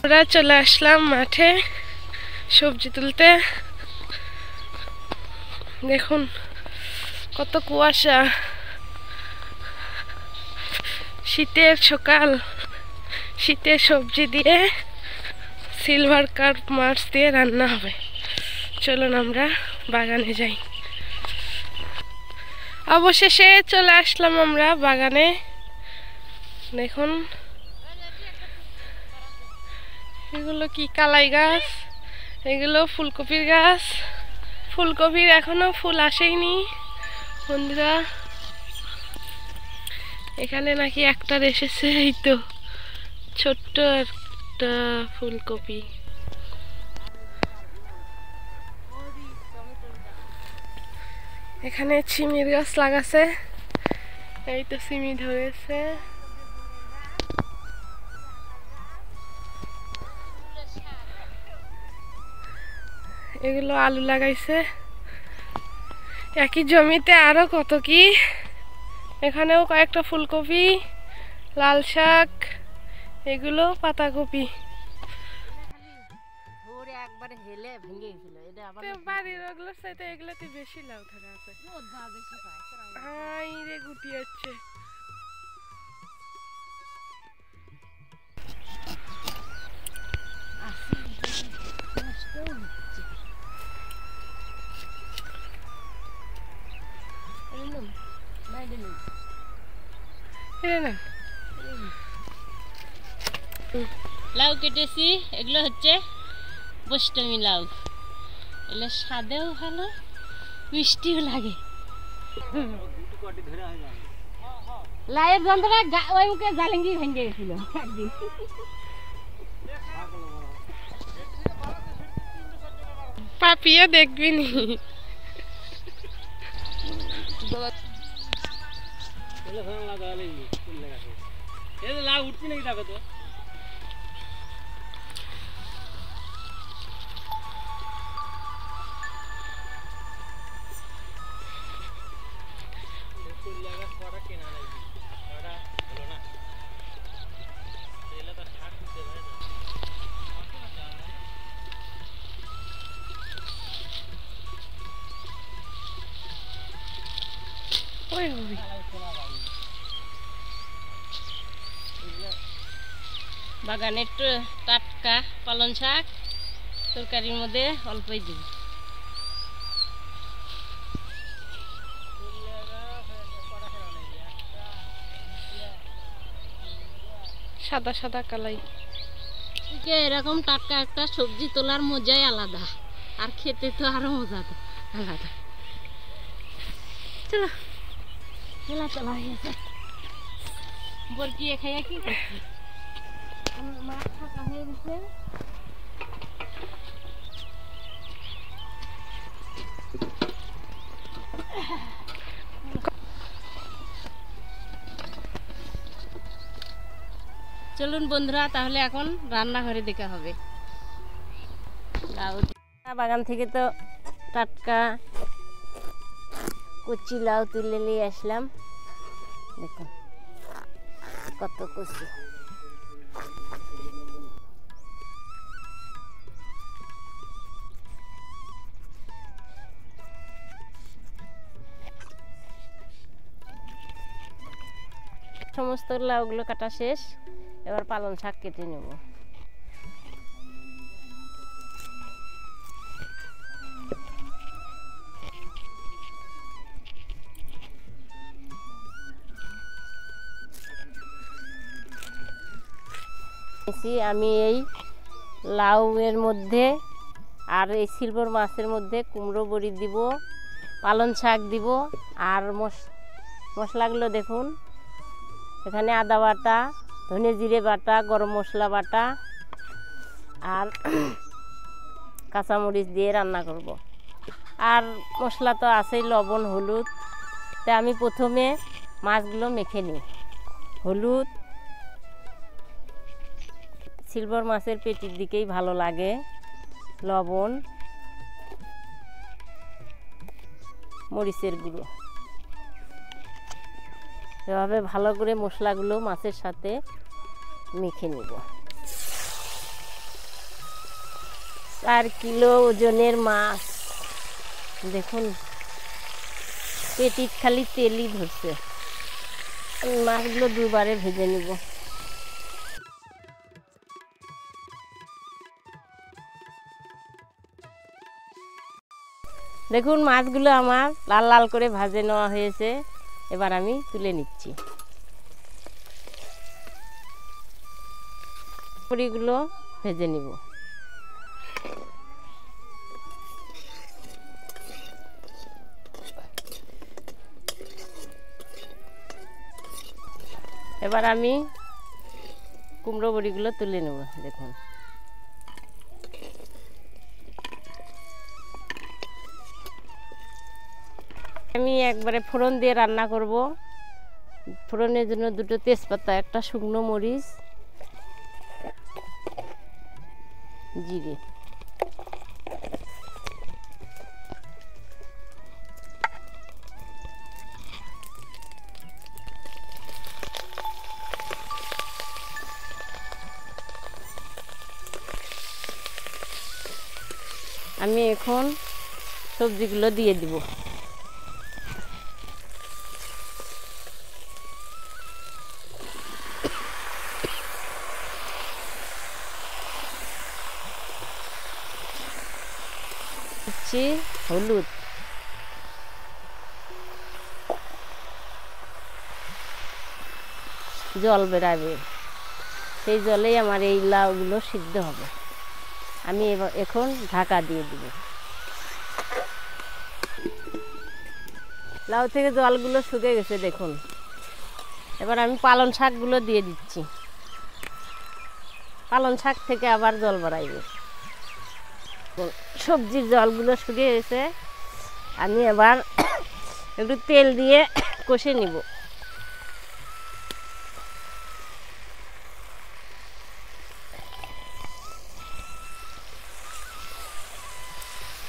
আমরা চলে আসলাম মাঠে সবজি তুলতে। দেখুন কত কুয়াশা, শীতের সকাল, শীতের সবজি দিয়ে সিলভার কার্প মাছ দিয়ে রান্না হবে। চলুন আমরা বাগানে যাই। অবশেষে চলে আসলাম আমরা বাগানে। দেখুন এগুলো কি কালাই গাছ, এগুলো ফুলকপির গাছ। ফুলকপির এখনো ফুল আসেনি বন্ধুরা। এখানে নাকি একটা এসেছে, এই তো ছোট্ট একটা ফুলকপি। এখানে সিমের গাছ লাগাছে, এই তো সিমি ধরেছে। এগুলো আলু লাগাইছে একই জমিতে। আরো কত কি, এখানেও কয়েকটা ফুলকপি, লাল শাক, এগুলো পাতাকপি। বাড়ির ওগুলোর সাথে এগুলোতে বেশি লাউ ধরে আছে। হাই রে গুটি আছে। লাউ কেটেছি, এগুলো হচ্ছে বৈষ্ণবী লাউ। এগুলো স্বাদেও ভালো, মিষ্টিও লাগে। লাউয়ের যন্ত্রণা ওই মুখে জালেঙ্গি ভেঙে গেছিল একদিন। পাপিয়া দেখবি নি, লাউ উঠছি নাকি দেখো তো। বাগানের টাটকা পালং শাক তরকারির মধ্যে অল্পই দিই। সাদা সাদা কালাই। এরকম টাটকা একটা সবজি তোলার মজাই আলাদা, আর খেতে তো আরো মজা আলাদা। চলো খেলা চলা হয়ে গেছে। বরকিয়ে খাইয়া কি মাছ ফাঁকা হয়ে গেছে। চলুন বন্ধুরা, তাহলে এখন রান্নাঘরে দেখা হবে। লাউ বাগান থেকে তো টাটকা কচি লাউ তুলে নিয়ে আসলাম। দেখুন কত কচি। সমস্ত লাউগুলো কাটা শেষ, এবার পালং শাক কেটে নেব। আমি এই লাউয়ের মধ্যে আর এই সিলভার মাছের মধ্যে কুমড়ো বড়ি দিব, পালং শাক দিব, আর মশলাগুলো দেখুন। এখানে আদা বাটা, ধনে জিরে বাটা, গরম মশলা বাটা আর কাঁচামরিচ দিয়ে রান্না করব। আর মশলা তো আছেই, লবণ হলুদ। তাই আমি প্রথমে মাছগুলো মেখে নিই। হলুদ সিলভার মাছের পেটির দিকেই ভালো লাগে, লবণ, মরিচের গুঁড়ো। এভাবে ভালো করে মশলাগুলো মাছের সাথে মেখে নেব। 4 কিলো ওজনের মাছ। দেখুন পেটিত খালি তেলই ধরছে। মাছগুলো দুবারে ভেজে নিব। দেখুন মাছগুলো আমার লাল লাল করে ভাজে নেওয়া হয়েছে। এবার আমি তুলে নিচ্ছি। পুরিগুলো ভেজে নিব। এবার আমি কুমড়ো বড়িগুলো তুলে নেব। দেখুন আমি একবারে ফোড়ন দিয়ে রান্না করব। ফোড়নের জন্য 2টো তেজপাতা, 1টা শুকনো মরিচ, জিরে। আমি এখন সবজিগুলো দিয়ে দিব। হলুদ, জল বেরাবে, সেই জলেই আমার এই লাউগুলো সিদ্ধ হবে। আমি এখন ঢাকা দিয়ে দিব। লাউ থেকে জলগুলো শুকিয়ে গেছে দেখুন। এবার আমি পালং শাকগুলো দিয়ে দিচ্ছি। পালং শাক থেকে আবার জল বাড়াইবে। সবজির জলগুলো শুকিয়ে গেছে। আমি এবার একটু তেল দিয়ে কষে নিব।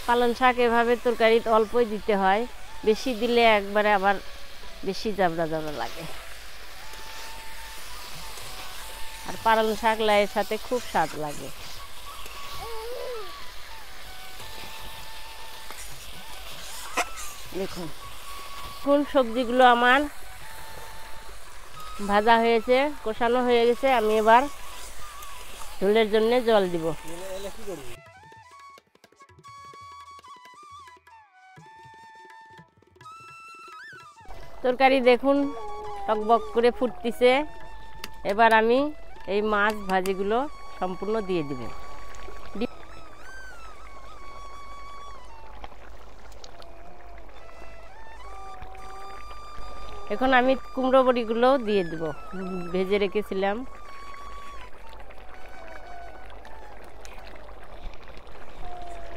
পালং শাক এভাবে তরকারিতে অল্পই দিতে হয়, বেশি দিলে একবারে আবার বেশি জাবড়া জাবড়া লাগে। আর পালং শাক লাউয়ের সাথে খুব স্বাদ লাগে। দেখুন কোন সবজিগুলো আমার ভাজা হয়েছে, কষানো হয়ে গেছে। আমি এবার ঝোলের জন্য জল দিব। তরকারি দেখুন টকবক করে ফুটতেছে। এবার আমি এই মাছ ভাজিগুলো সম্পূর্ণ দিয়ে দিব। এখন আমি কুমড়ো বড়িগুলো দিয়ে দেব, ভেজে রেখেছিলাম।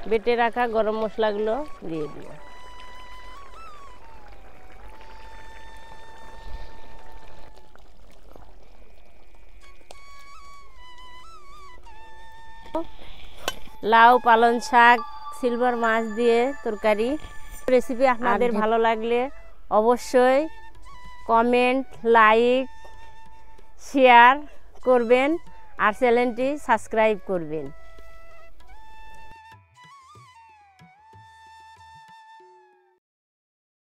বেটে রাখা গরম মশলাগুলো দিয়ে দিব। লাউ, পালং শাক, সিলভার মাছ দিয়ে তরকারি রেসিপি আপনাদের ভালো লাগলে অবশ্যই কমেন্ট, লাইক, শেয়ার করবেন আর চ্যানেলটি সাবস্ক্রাইব করবেন।